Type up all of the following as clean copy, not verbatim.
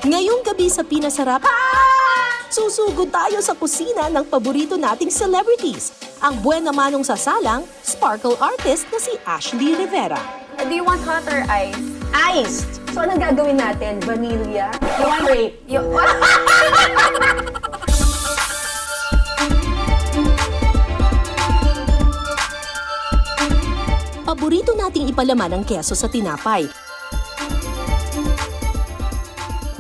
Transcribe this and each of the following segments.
Ngayong gabi sa Pinasarap, susugod tayo sa kusina ng paborito nating celebrities. Ang buwan namanong sasalang, sparkle artist na si Ashley Rivera. Do you want hot or ice? Iced. So, anong gagawin natin? Vanilla? You want Grape. Paborito nating ipalaman ang keso sa tinapay.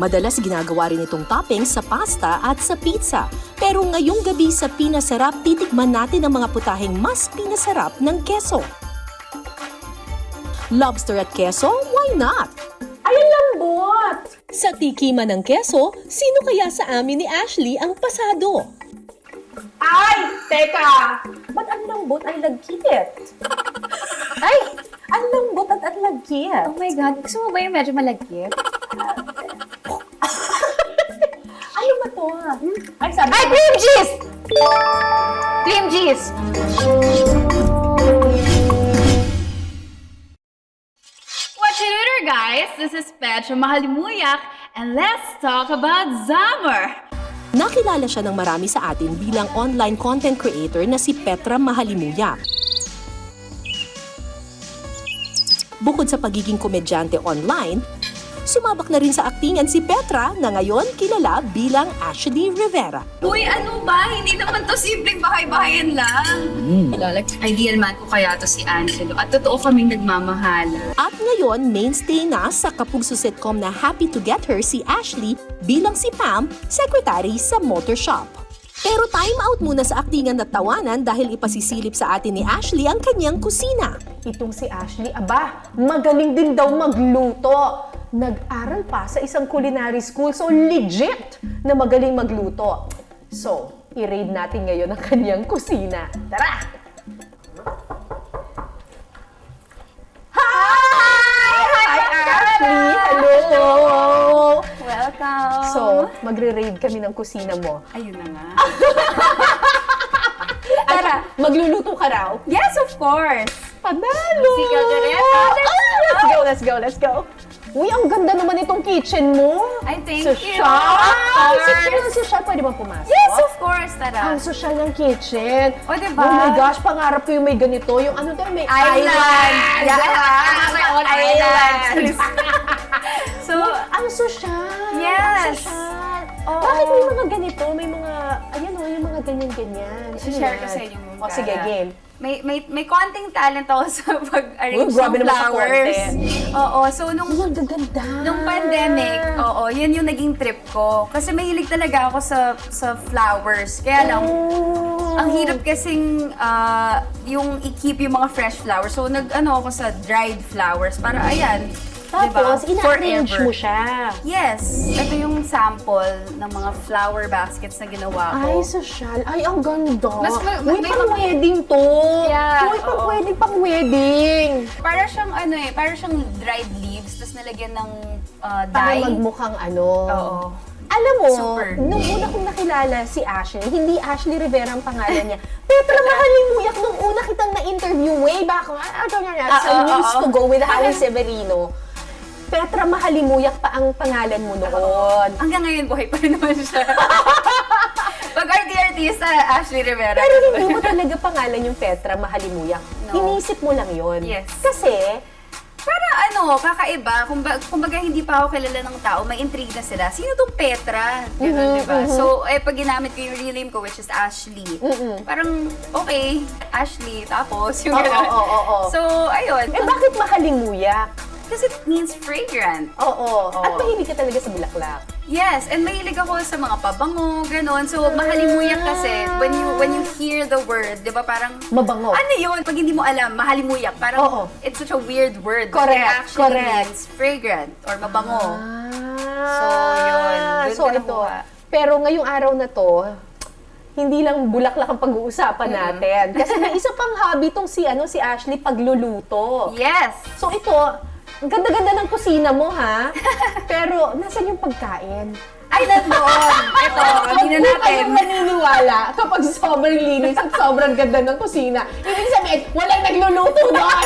Madalas ginagawa rin itong topping sa pasta at sa pizza. Pero ngayong gabi sa Pinasarap, titikman natin ang mga putaheng mas pinasarap ng keso. Lobster at keso? Why not? Ay, ang lambot! Sa tikiman ng keso, sino kaya sa amin ni Ashley ang pasado? Ay! Teka! Ba't ang lambot ay lagkit? Ay! Ang lambot at ang lagkit. Oh my God, gusto mo ba yung medyo malagkit? Ano ba to? Ay, sabi Ay, cream cheese! Cream cheese! What you do there, guys? This is Petra Mahalimuyak, and let's talk about Zammer! Nakilala siya ng marami sa atin bilang online content creator na si Petra Mahalimuyak. Bukod sa pagiging komedyante online, sumabak na rin sa aktingan si Petra na ngayon kilala bilang Ashley Rivera. Uy, ano ba? Hindi naman to simpleng bahay-bahayan lang. Like, ideal man ko kaya to si Angelo. At totoo kaming nagmamahala. At ngayon, mainstay na sa kapugso sitcom na Happy to Get Her si Ashley bilang si Pam, secretary sa motor shop. Pero time out muna sa aktingan at tawanan dahil ipasisilip sa atin ni Ashley ang kanyang kusina. Itong si Ashley, aba, magaling din daw magluto. Nag-aral pa sa isang culinary school, so legit na magaling magluto. So, i-raid natin ngayon ang kanyang kusina. Tara! Hi, Ashley! Hello! Welcome! So, magre-raid kami ng kusina mo. Ayun na nga. Tara, magluluto ka raw? Yes, of course! Panalo! Si Caldereta. Let's go, let's go, let's go. Uy, ang ganda naman itong kitchen mo. Ay, thank you. Social. Of course. Social, pwede ba pumasok? Yes, of course, Tara. Ang social ng kitchen. O, diba? Oh my gosh, pangarap ko yung may ganito. Yung ano to, may Island. Island. So, Ang social. Yes. Ang social. Oo. Bakit may mga ganito? May mga, ayan o, yung mga ganyan-ganyan. share ko sa inyo yung O, sige, game. May konting talent ako sa pag-arrange Uy, grabe ng naman sa flowers. konti. Oo, so nung Ang gaganda. Nung pandemic, yun yung naging trip ko. Kasi mahilig talaga ako sa flowers. Kaya lang, ang hirap kasing yung i-keep yung mga fresh flowers. So, nag-ano ako sa dried flowers para ayan. Tapos, diba? ina-arrange Forever. mo siya. Yes. Ito yung sample ng mga flower baskets na ginawa ko. Ay, social. Ay, ang ganda. Mas Uy, may pang-wedding to. Yeah, Uy, oo. pang-wedding. Para siyang para siyang dried leaves, tapos nalagyan ng Para dye. magmukhang ano. Oo. Alam mo, Super. nung una kong nakilala si Ashley, hindi Ashley Rivera ang pangalan niya. Petra Mahalimuyak, nung una kitang na-interview way back, sa News to Go with Howie Severino. Petra Mahalimuyak pa ang pangalan mo noon. Hanggang ngayon, buhay pa rin naman siya. Pag artista, Ashley Rivera. Pero hindi mo talaga pangalan yung Petra Mahalimuyak. No. Inisip mo lang yon. Yes. Kasi, Para kakaiba. Kumbaga hindi pa ako kilala ng tao, may intrigue na sila. Sino tong Petra? Ganun, diba? So, pag ginamit ko yung real name ko, which is Ashley, parang, okay, Ashley, tapos yung gano'n. oo. So, ayun. bakit Mahalimuyak? Kasi it means fragrant. Oo. At mahilig ka talaga sa bulaklak. Yes, and mahilig ako sa mga pabango, gano'n. So, mahalimuyak kasi, when you hear the word, di ba parang, Mabango. ano yun? Pag hindi mo alam, mahalimuyak, parang Oo. it's such a weird word. Correct, It actually correct. means fragrant or mabango. So, yun. Doon So, ko ito. nakuha. Pero ngayong araw na to, hindi lang bulaklak ang pag-uusapan natin. Kasi may isa pang hobby tong si Ashley, pagluluto. Yes! So ito, ang ganda-ganda ng kusina mo, ha? Pero, nasan yung pagkain? Ay, nandoon! Ito, hindi na Huwag natin. kayong maniniwala kapag sobrang linis at sobrang ganda ng kusina. Ibig sabihin, walang nagluluto doon!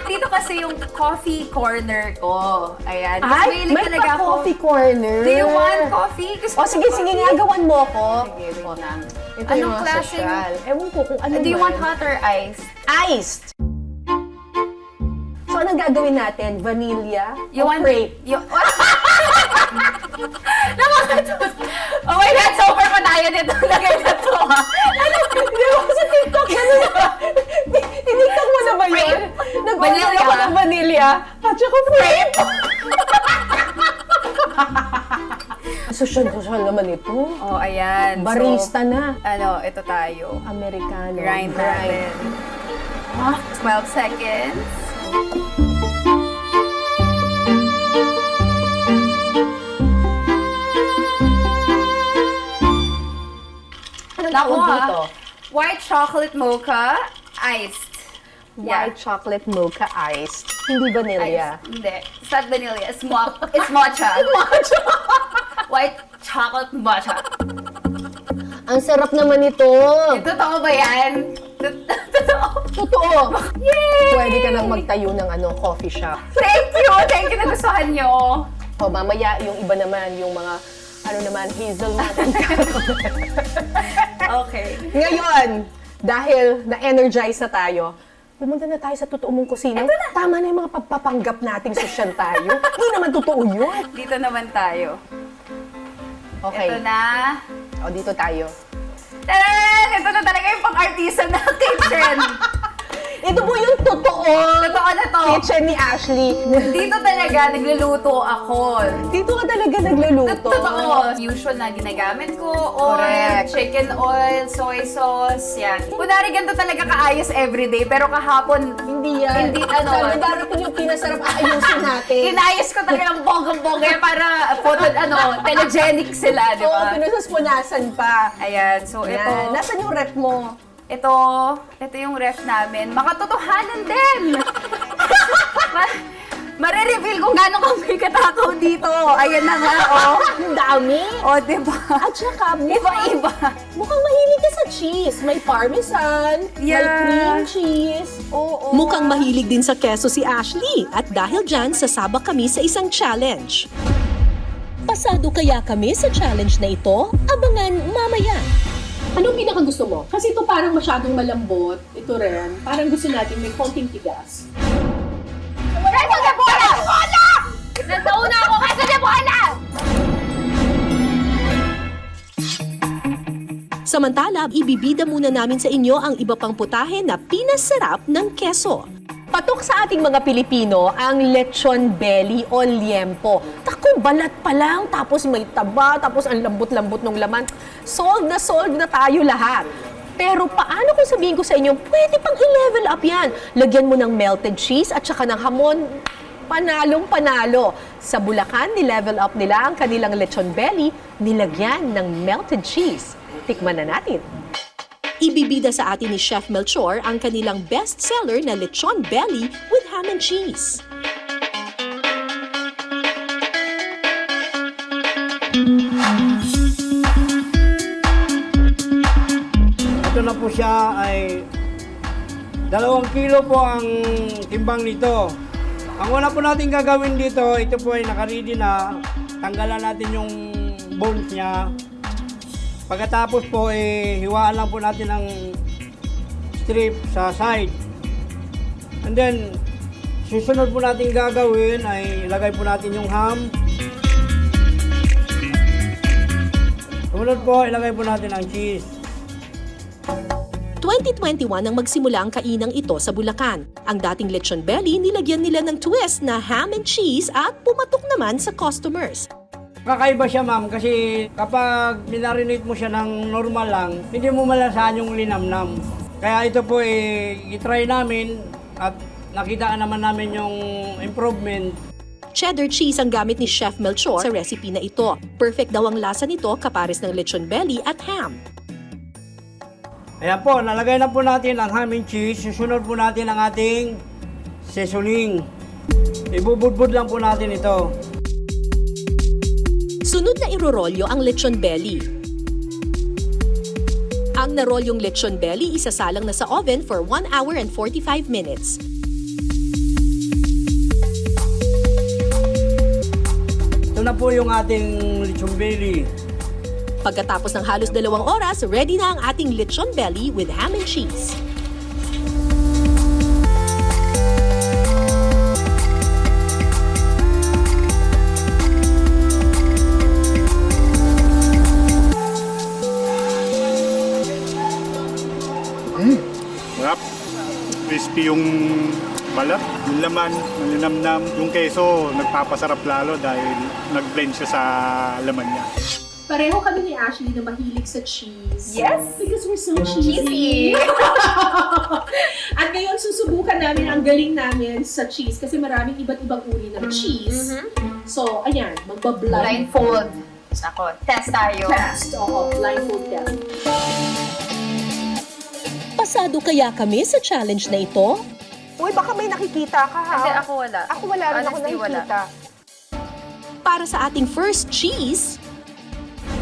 Dito kasi yung coffee corner ko. Ayan. Mas Ay, mahilig may talaga ako. pa-coffee corner. Do you want coffee? Gusto O mo sige, coffee? nga, gawan mo ako. Sige, wait lang. Ito Anong yung mga klaseng- social. Ewan ko kung ano Do you man. want hot or iced? Iced. So, anong gagawin natin? Vanilla? You o want... crepe? Oh my God, sober pa tayo dito. Lagay na to, ha? Di ba sa TikTok, gano'n na? Tiniktok mo na ba yun? Nag-order Vanilla. ako ng vanilla at saka crepe. Social naman ito. Oh, ayan. Barista So, na. ano, ito tayo. Americano. Grind natin. 12 seconds. Anong Naku, tawag dito? ha? White chocolate mocha, iced. White chocolate mocha iced. Hindi vanilla. Iced. Hindi. It's not vanilla. It's matcha. White chocolate matcha. Ang sarap naman ito. Totoo ba yan? Totoo. Totoo. Yay! Pwede ka nang magtayo ng coffee shop. Thank you! Thank you na gustuhan nyo. O mamaya yung iba naman, yung mga hazelnut. Okay. Ngayon, dahil na-energize na tayo, pumunta na tayo sa totoo mong kusina. Tama na yung mga pagpapanggap nating sosyal tayo. Hindi naman totoo yun. Dito naman tayo. Okay. Ito na. O, dito tayo. Taran! Ito na talaga yung pang-artista na kitchen. Ito po yung totoo Totoo na to. kitchen ni Ashley. Dito talaga nagluluto ako. Dito ka talaga nagluluto. Totoo. Usual na ginagamit ko, oil, Correct. chicken oil, soy sauce, yan. Kunwari ganito talaga kaayos everyday, pero kahapon, Hindi yan. Hindi, ano. Sabi, darating yung pinasarap aayusin natin. inayos ko talaga ng bonggang-bongga para telegenic sila, di Oo, ba? pinasaspunasan pa. Ayan, so ito. Yan. Nasaan yung rep mo? Ito yung ref namin. Makatotohanan din! Mare-reveal kung gano'n kami katakaw dito. Ayan na nga, oh. Ang dami. Oh, diba? At saka, Iba-iba. mukhang mahilig ka sa cheese. May parmesan, may Yeah. cream cheese. Oo. Mukhang mahilig din sa keso si Ashley at dahil dyan sasabak kami sa isang challenge. Pasado kaya kami sa challenge na ito? Abangan mamaya. Anong pinakagusto mo? Kasi ito parang masyadong malambot. Ito rin. Parang gusto natin may konting tigas. Keso de bola! Nagtauna ako, keso de bola! Samantala, ibibida muna namin sa inyo ang iba pang putahe na pinasarap ng keso. Patok sa ating mga Pilipino ang lechon belly o liempo. Tako, balat pa lang, tapos may taba, tapos ang lambot-lambot ng laman. Solve na tayo lahat. Pero paano kung sabihin ko sa inyo, pwede pang i-level up yan. Lagyan mo ng melted cheese at saka ng hamon. Panalong-panalo. Sa Bulacan, ni-level up nila ang kanilang lechon belly, nilagyan ng melted cheese. Tikman na natin. Ibibida sa atin ni Chef Melchor ang kanilang best-seller na lechon belly with ham and cheese. Ito na po siya ay 2 kilo po ang timbang nito. Ang una po natin gagawin dito, ito po ay nakaready na. Tanggalan natin yung bones niya. Pagkatapos po, hiwaan lang po natin ang strip sa side. And then, susunod po natin gagawin ay ilagay po natin yung ham. Sumunod po, ilagay po natin ang cheese. 2021 nang magsimula ang kainang ito sa Bulacan. Ang dating lechon belly nilagyan nila ng twist na ham and cheese at pumatok naman sa customers. Kakaiba siya, ma'am, kasi kapag minarinate mo siya ng normal lang, hindi mo malasahan yung linamnam. Kaya ito po i-try namin at nakita naman namin yung improvement. Cheddar cheese ang gamit ni Chef Melchor sa recipe na ito. Perfect daw ang lasa nito kapares ng lechon belly at ham. Ayan po, nalagay na po natin ang ham and cheese. Susunod po natin ang ating seasoning. Ibubudbud lang po natin ito. Sunod na irorolyo ang lechon belly. Ang narolyong lechon belly isasalang na sa oven for 1 hour and 45 minutes. na po yung ating lechon belly. Pagkatapos ng halos 2 oras, ready na ang ating lechon belly with ham and cheese. Sarap. Crispy yung balat, yung laman, malinamnam. Yung keso, nagpapasarap lalo dahil nag-blend siya sa laman niya. Pareho kami ni Ashley na mahilig sa cheese. Yes. Because we're so Cheesy. At ngayon, susubukan namin ang galing namin sa cheese kasi maraming iba't ibang uri ng cheese. So, ayan, magbablind Blindfold. Ako, test tayo. test. Oo, blindfold test. Pasado kaya kami sa challenge na ito? Uy, baka may nakikita ka ha? Hindi, ako wala. Ako wala rin ako Honestly, wala. nakikita. Para sa ating first cheese,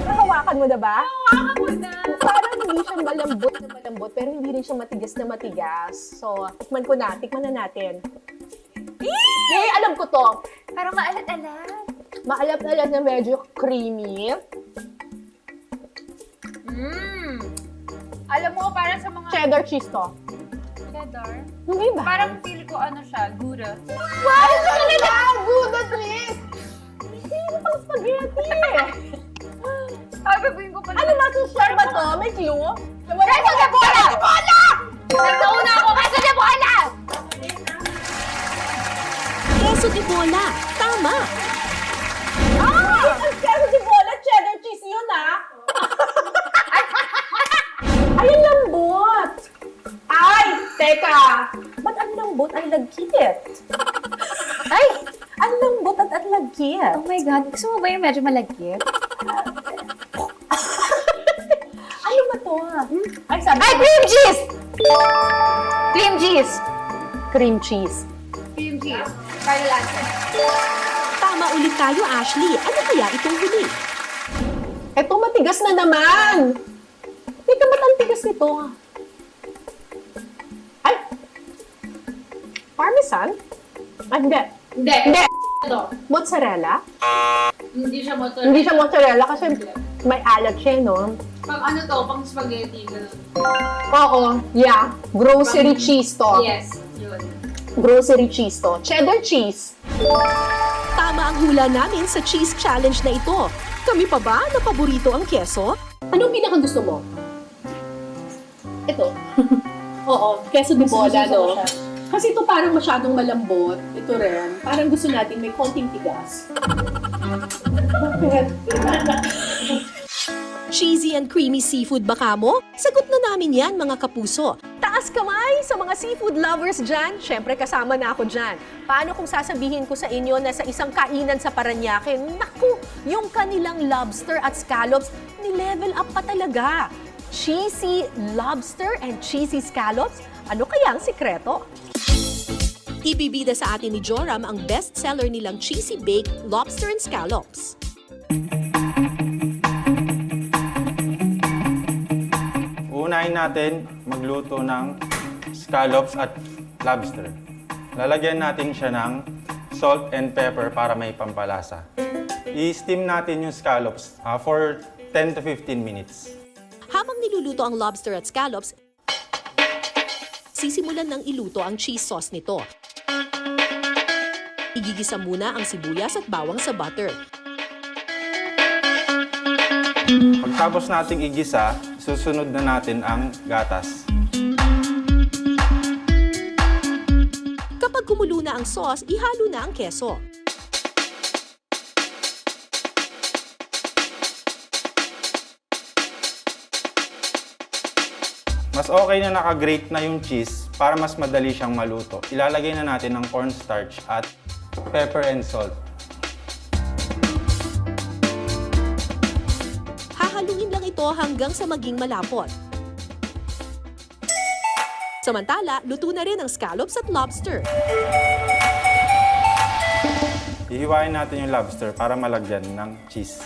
Nahawakan mo na ba? Nahawakan mo na! Parang hindi siya malambot na malambot, pero hindi rin siya matigas na matigas. So, tikman na natin. Eh, alam ko to. Parang maalat-alat. Maalat-alat na medyo creamy. Alam mo, parang sa mga Cheddar cheese to. cheddar, Hindi ba? parang feel ko ano siya, gouda. Wow! Ito talaga! Gouda cheese! Hindi pang spaghetti! Ay, babuin ko pala. Ano ba? Sushar ba to? May clue? Queso de bola! Nagkauna ako, queso de bola! queso de bola. Tama! Ay! Ang queso de bola, cheddar cheese yun ah! Ay, ang lambot! Ay! Teka! Ba't ang lambot ay lagkit? Ay! Ang lambot at lagkit. Oh my God, gusto mo ba yung medyo malagkit? Ano ba to? Ay, sabi Ay, ko- cream cheese! Cream cheese! Cream cheese. Cream cheese. Kaya lansan. Tama ulit tayo, Ashley. Ano kaya itong huli? Eto, matigas na naman! Teka, ba't ang tigas nito? Ay! Parmesan? Ay, hindi. Hindi. Hindi! Ito. Mozzarella? Hindi siya motor. Hindi siya mozzarella kasi may alat siya, no? Pang ano to, pang spaghetti. Ganun. Oo, yeah. Grocery cheese to. Yes, yun. Grocery cheese to. Cheddar cheese. Tama ang hula namin sa cheese challenge na ito. Kami pa ba na paborito ang keso? Anong pinaka gusto mo? Ito. Oo, queso de bola, Gusto ko no? siya. Kasi ito parang masyadong malambot. Ito rin. Parang gusto natin may konting tigas. Bakit? Cheesy and creamy seafood ba kamo? Sagot na namin yan, mga kapuso. Taas kamay sa mga seafood lovers dyan. Siyempre kasama na ako dyan. Paano kung sasabihin ko sa inyo na sa isang kainan sa Paranaque, naku, yung kanilang lobster at scallops, ni-level up pa talaga. Cheesy lobster and cheesy scallops? Ano kaya ang sikreto? Ibibida sa atin ni Joram ang best-seller nilang cheesy baked lobster and scallops. Uunahin natin magluto ng scallops at lobster. Lalagyan natin siya ng salt and pepper para may pampalasa. I-steam natin yung scallops for 10 to 15 minutes. Habang niluluto ang lobster at scallops, sisimulan ng iluto ang cheese sauce nito. Igigisa muna ang sibuyas at bawang sa butter. Pagtapos nating igisa, susunod na natin ang gatas. Kapag kumulo na ang sauce, ihalo na ang keso. Mas okay na naka-grate na yung cheese para mas madali siyang maluto. Ilalagay na natin ng cornstarch at pepper and salt. Hahaluin lang ito hanggang sa maging malapot. Samantala, luto na rin ang scallops at lobster. Hihiwain natin yung lobster para malagyan ng cheese.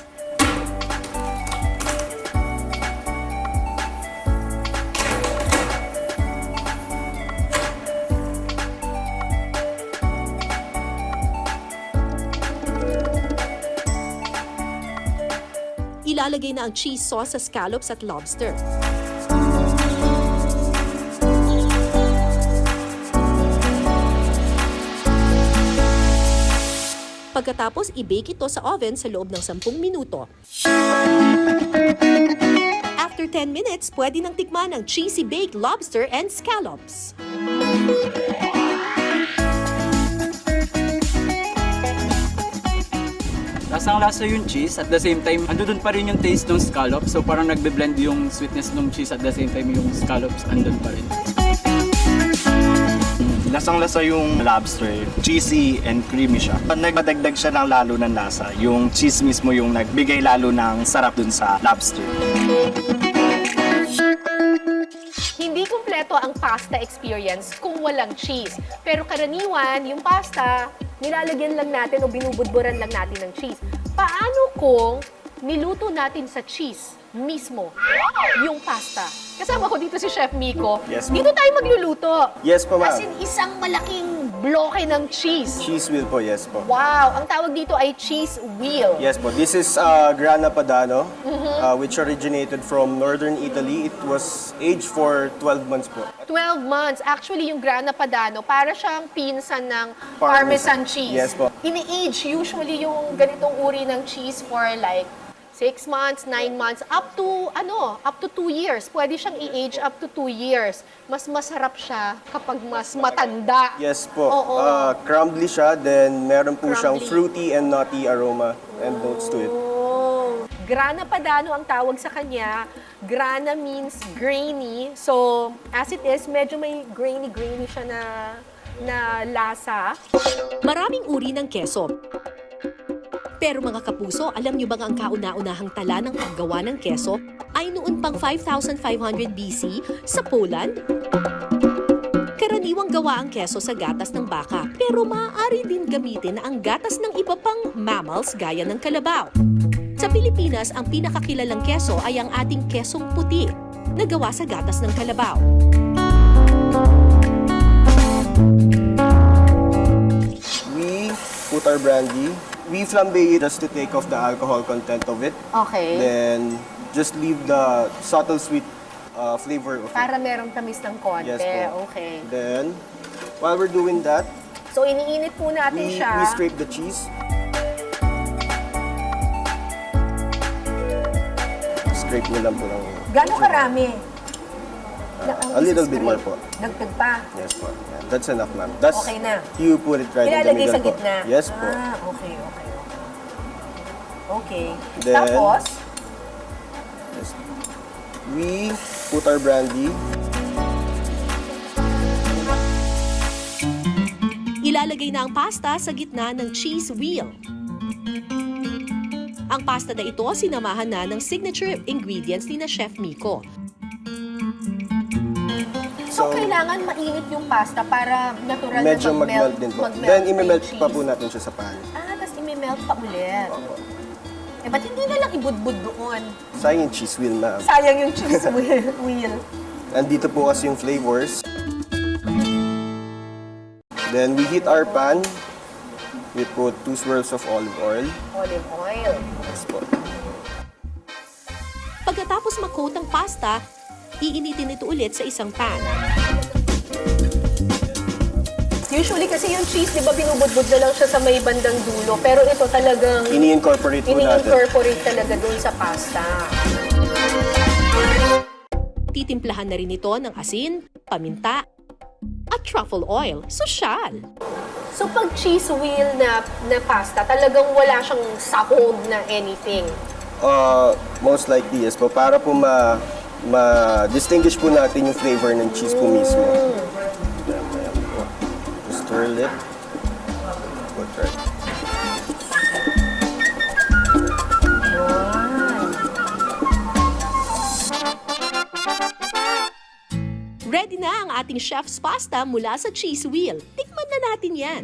Ilalagay na ang cheese sauce sa scallops at lobster. Pagkatapos, i-bake ito sa oven sa loob ng 10 minuto. After 10 minutes, pwede nang tikman ang cheesy baked lobster and scallops. Lasang-lasa yung cheese, at the same time, andun pa rin yung taste ng scallops. So parang nagbe-blend yung sweetness ng cheese, at the same time yung scallops andun pa rin. Lasang-lasa yung lobster. Cheesy and creamy siya. Nagpadagdag siya ng lalo ng lasa. Yung cheese mismo yung nagbigay lalo ng sarap dun sa lobster. Hindi kumpleto ang pasta experience kung walang cheese. Pero karaniwan, yung pasta, nilalagyan lang natin o binubudburan lang natin ng cheese. Paano kung niluto natin sa cheese mismo yung pasta? Kasama ko dito si Chef Miko. Yes, ma'am. Dito tayo magluluto. Yes po, ma'am. As in, isang malaking bloke ng cheese. Cheese wheel po, yes po. Wow! Ang tawag dito ay cheese wheel. Yes po. This is Grana Padano, which originated from northern Italy. It was aged for 12 months po. 12 months. Actually, yung Grana Padano, para siyang pinsan ng Parmesan cheese. Yes po. Ini-age usually yung ganitong uri ng cheese for like 6 months, 9 months, up to 2 years. Pwede siyang i-age up to 2 years. Mas masarap siya kapag mas matanda. Yes po. Oo. Crumbly siya, then meron po siyang Crumbly. fruity and nutty aroma and notes to it. Oh. Grana Padano ang tawag sa kanya. Grana means grainy. So, as it is, medyo may grainy siya na lasa. Maraming uri ng keso. Pero mga kapuso, alam niyo bang ang kauna-unahang tala ng paggawa ng keso ay noon pang 5,500 BC sa Poland? Karaniwang gawa ang keso sa gatas ng baka, pero maaari din gamitin ang gatas ng iba pang mammals gaya ng kalabaw. Sa Pilipinas, ang pinakakilalang keso ay ang ating kesong puti na gawa sa gatas ng kalabaw. We put our brandy. We flambe it just to take off the alcohol content of it. Okay. Then just leave the subtle sweet flavor of it. Para merong tamis ng konti. Yes po. Okay. Then, while we're doing that, So, iniinit po natin we siya. scrape the cheese. Scrape nyo lang po ng... Gano'ng karami? A little bit more po. Dagdag pa. Yes po. Yeah, that's enough, ma'am. That's, Okay na. You put it right in the Ilalagay middle sa po. gitna? Yes po. Ah, okay. Okay. Then- Tapos, Yes. We put our brandy. Ilalagay na ang pasta sa gitna ng cheese wheel. Ang pasta na ito sinamahan na ng signature ingredients ni na Chef Miko. so kailangan mainit yung pasta para natural Medyo na mag-melt din po. Then, imemelt pa po natin siya sa pan. Tapos imemelt pa ulit. Eh, ba't hindi na lang ibudbud doon? Sayang yung cheese wheel, ma'am. Sayang yung cheese wheel. Andito po kasi yung flavors. Then, we heat our pan. We put 2 swirls of olive oil. Olive oil. Yes po. Pagkatapos makot ang pasta, iinitin ito ulit sa isang pan. Usually kasi yung cheese, di ba, binubudbud na lang siya sa may bandang dulo. Pero ito talagang Ini-incorporate po natin. ini-incorporate talaga dun sa pasta. Titimplahan na rin ito ng asin, paminta, at truffle oil. Sosyal! So pag cheese wheel na pasta, talagang wala siyang sahog na anything. Most likely, yes po. Para po ma-distinguish po natin yung flavor ng cheese po mismo. Ayan po. Just swirl it. Put right. Ready na ang ating chef's pasta mula sa cheese wheel. Tikman na natin yan.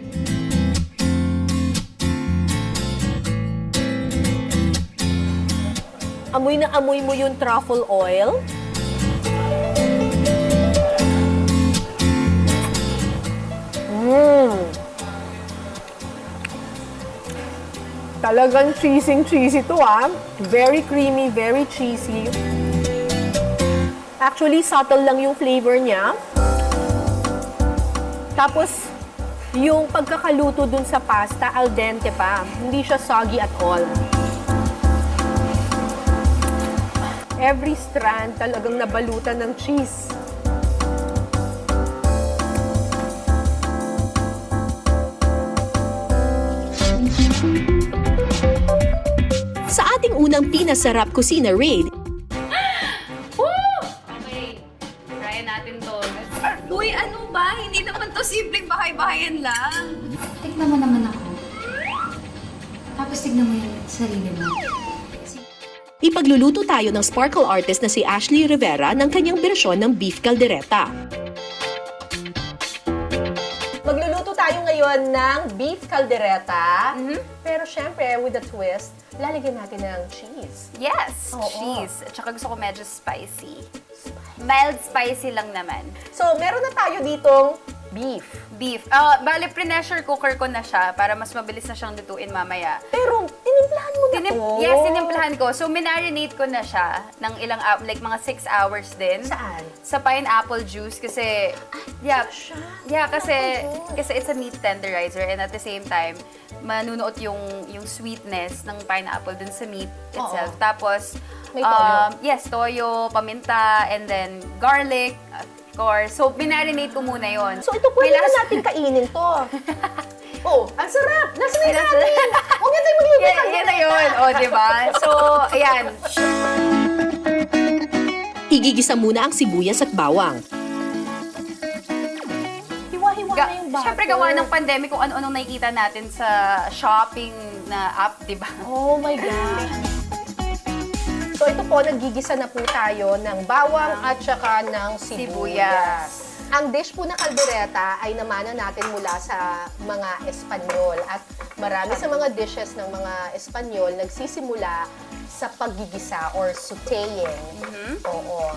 Amoy na amoy mo yung truffle oil. Talagang cheesy to ah. Very creamy, very cheesy. Actually, subtle lang yung flavor niya. Tapos, yung pagkakaluto dun sa pasta, al dente pa. Hindi siya soggy at all. Every strand talagang nabalutan ng cheese. Sa ating unang pinasarap kusina raid, Okay, try natin to. Uy, ano ba? Hindi naman to simpleng bahay-bahayan lang. Tignan mo naman ako. Tapos tignan mo yung sarili mo. ipagluluto tayo ng sparkle artist na si Ashley Rivera ng kanyang bersyon ng beef caldereta. Magluluto tayo ngayon ng beef caldereta. Pero syempre, with a twist, lalagyan natin ng cheese. Yes, Oo. cheese. At saka gusto ko medyo spicy. Mild spicy lang naman. So, meron na tayo ditong beef. Beef. Bale, pre-pressure cooker ko na siya para mas mabilis na siyang lutuin mamaya. Pero, tinimplahan mo na to. Yes, tinimplahan ko. So, minarinate ko na siya ng ilang, like mga 6 hours din. Saan? Sa pineapple juice kasi, kasi it's a meat tenderizer and at the same time, manunuot yung sweetness ng pineapple dun sa meat itself. Oo. Tapos, May toyo. yes, toyo, paminta, and then garlic, of course. So, minarinate ko muna yon. So, ito pwede na natin kainin to. Oh, ang sarap! Nasa na natin! Huwag na tayo magluluto Yan na yun. O, diba? So, ayan. Igigisa muna ang sibuyas at bawang. Hiwa-hiwa na yung butter. Siyempre, gawa ng pandemic kung ano-anong nakikita natin sa shopping na app, diba? Oh my gosh. So ito po, naggigisa na po tayo ng bawang at saka ng sibuyas. Ang dish po na kaldereta ay namana natin mula sa mga Espanyol. At marami sa mga dishes ng mga Espanyol nagsisimula sa paggigisa or sautéing. Oo.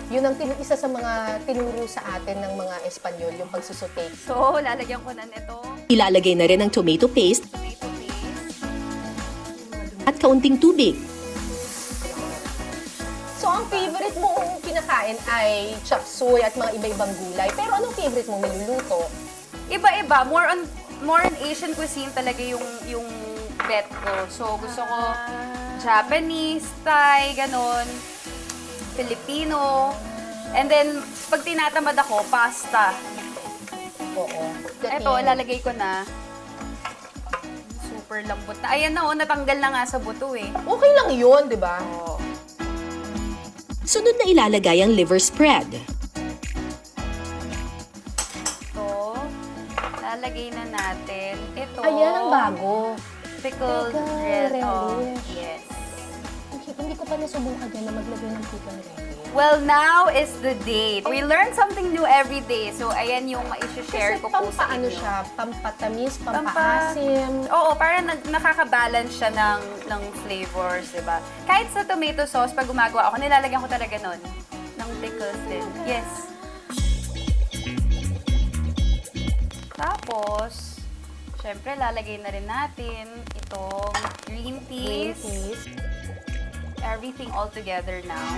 Yun ang isa sa mga tinuro sa atin ng mga Espanyol, yung pagsusauté. So, lalagyan ko na nito. Ilalagay na rin ang tomato paste Tomato paste. at kaunting tubig. So, ang favorite mong kinakain ay chop suey at mga iba-ibang gulay. Pero anong favorite mong niluluto? Iba-iba. More on Asian cuisine talaga yung bet ko. So, gusto ko Japanese, Thai, ganon. Filipino. And then, pag tinatamad ako, pasta. Oo. Eto, lalagay ko na. Super lambot na. Ayan na, natanggal na nga sa buto eh. Okay lang yun, di ba? Oh. Sunod na ilalagay ang liver spread. Ito, lalagay na natin. Ito. Ayan ang bago. Pickled Pickle red. Oh, relish. yes. Hindi ko pa nasubukan yan na maglagay ng pickle relish. Well, now is the day. We learn something new every day. So, ayan yung ma-share Kasi ko po sa pampaano inyo. siya, pampatamis, pampaasim. Oo, para nakaka-balance siya ng flavors, di ba? Kahit sa tomato sauce, pag gumagawa ako, nilalagyan ko talaga nun. Ng pickles din. Yes. Tapos, syempre, lalagay na rin natin itong green peas. Everything all together now.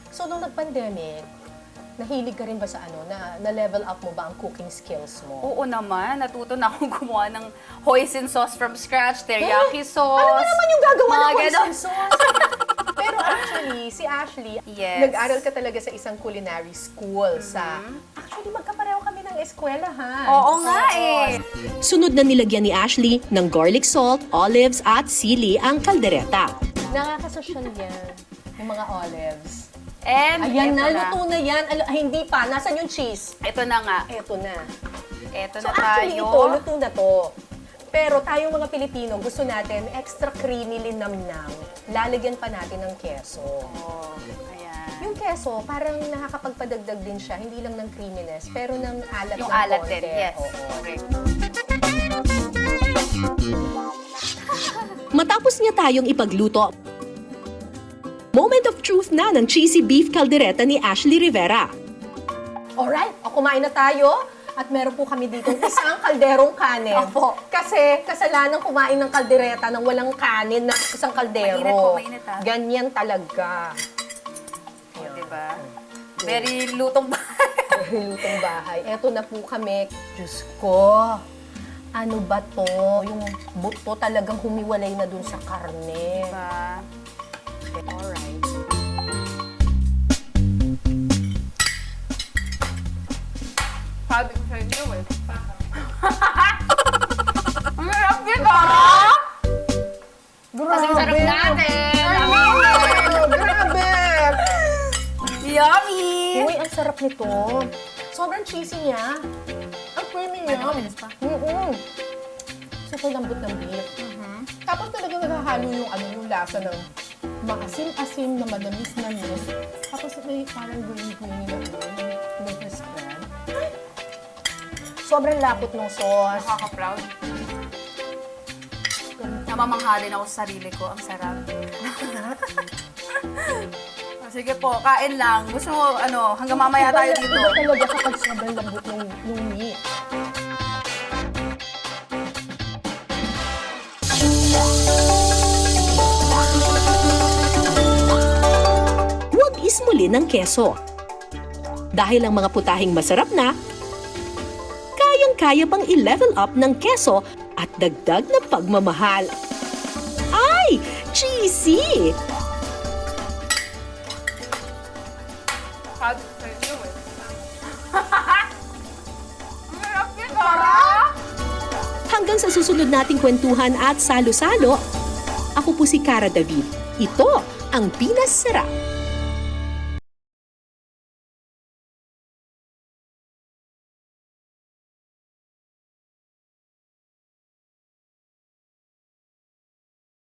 So, nung nag-pandemic, nahilig ka rin ba sa na-level up mo ba ang cooking skills mo? Oo naman, natuto na akong gumawa ng hoisin sauce from scratch, teriyaki sauce. Ano ba naman yung gagawa ng mga hoisin ganon. sauce? Pero actually, si Ashley, Yes. nag-aral ka talaga sa isang culinary school Actually, magkapareho kami ng eskwelahan. Oo nga eh. Sunod na nilagyan ni Ashley ng garlic salt, olives at sili ang kaldereta. Nakakasosyal yan, yung mga olives. And Ayan ito na, luto na yan. Hindi pa. Nasaan yung cheese? Ito na nga. Eto na. Ito So na actually, tayo. ito, luto na to. Pero tayong mga Pilipino, gusto natin extra creamy linamnam. Lalagyan pa natin ng keso. Oh, ayan. Yung keso, parang nakakapagpadagdag din siya, hindi lang ng creaminess, pero ng alat Yung ng alat konti. din, yes. Oo. Correct. Matapos niya tayong ipagluto, moment of truth na ng cheesy beef caldereta ni Ashley Rivera. Alright, kumain na tayo. At meron po kami dito isang kalderong kanin. Opo. Kasi kasalanan kumain ng kaldereta nang walang kanin na isang kaldero. Mainit po, mainit, ha? Ganyan talaga. Diba? Very lutong bahay. Lutong bahay. Eto na po kami. Diyos ko. Ano ba to? Yung buto talagang humiwalay na dun sa karne. Diba? Alright. Sabi ko sa inyo eh. Ang sarap diba? Kasi sarap natin. Grabe! Yummy! Uy, ang sarap nito. Sobrang cheesy niya. Ang creamy niya. Super lambot ng beef. Tapos talaga naghahalo yung yung lasa ng maasim-asim na manamis-namis. Tapos may parang green-green na lettuce spread. Sobrang lapot ng sauce. Nakaka-proud. Namamanghalin ako sa sarili ko. Ang sarap. Sige po, kain lang. Gusto mo, hanggang mamaya tayo dito. Iba talaga kapag sobrang lambot ng meat. Huwag ismulin ng keso. Dahil ang mga putahing masarap na, kayang-kaya pang i-level up ng keso at dagdag na pagmamahal. Ay! Cheesy! Sabi ko sa inyo eh. Ang sarap diba? Hanggang sa susunod nating kwentuhan at salo-salo, ako po si Cara David. Ito ang Pinas Sarap.